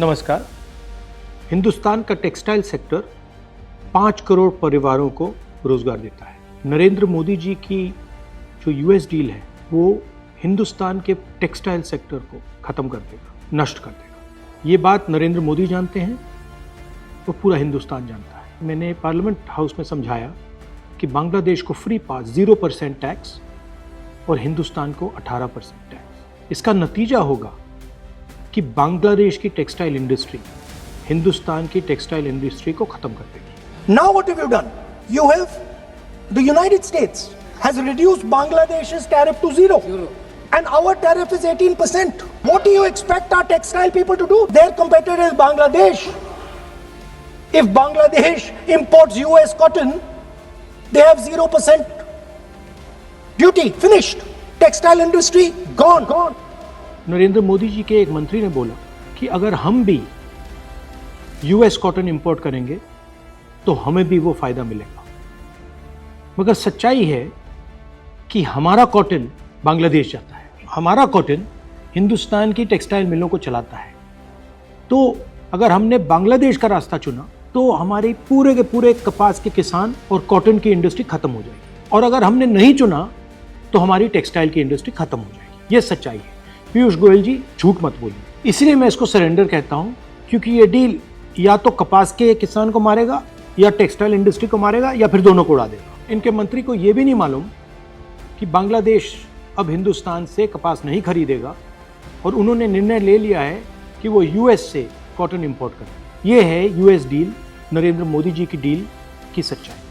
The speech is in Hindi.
नमस्कार। हिंदुस्तान का टेक्सटाइल सेक्टर 5 करोड़ परिवारों को रोजगार देता है। नरेंद्र मोदी जी की जो यूएस डील है वो हिंदुस्तान के टेक्सटाइल सेक्टर को खत्म कर देगा, नष्ट कर देगा। ये बात नरेंद्र मोदी जानते हैं, वो पूरा हिंदुस्तान जानता है। मैंने पार्लियामेंट हाउस में समझाया कि बांग्लादेश को फ्री पास 0% टैक्स और हिंदुस्तान को 18% टैक्स। इसका नतीजा होगा कि बांग्लादेश की टेक्सटाइल इंडस्ट्री हिंदुस्तान की टेक्सटाइल इंडस्ट्री को खत्म कर देगी। Now what have you done? You have, the United States has reduced Bangladesh's tariff to zero. And our tariff is 18%. What do you expect our textile people to do? Their competitor is Bangladesh. If Bangladesh imports US cotton, they have 0% duty. Finished. Textile industry gone. Narendra Modi ji के एक मंत्री ने बोला कि अगर हम भी यूएस कॉटन इंपोर्ट करेंगे तो हमें भी वो फायदा मिलेगा। मगर सच्चाई है कि हमारा कॉटन बांग्लादेश जाता है, हमारा कॉटन हिंदुस्तान की टेक्सटाइल मिलों को चलाता है। तो अगर हमने बांग्लादेश का रास्ता चुना तो हमारे पूरे के पूरे कपास के किसान और कॉटन की इंडस्ट्री खत्म हो जाएगी, और अगर हमने नहीं चुना तो हमारी टेक्सटाइल की इंडस्ट्री खत्म हो जाएगी। ये सच्चाई है। पीयूष गोयल जी, झूठ मत बोलिए। इसलिए मैं इसको सरेंडर कहता हूं, क्योंकि ये डील या तो कपास के किसान को मारेगा या टेक्सटाइल इंडस्ट्री को मारेगा या फिर दोनों को उड़ा देगा। इनके मंत्री को ये भी नहीं मालूम कि बांग्लादेश अब हिंदुस्तान से कपास नहीं खरीदेगा और उन्होंने निर्णय ले लिया है कि वो यूएस से कॉटन इंपोर्ट करें। ये है यूएस डील, नरेंद्र मोदी जी की डील की सच्चाई।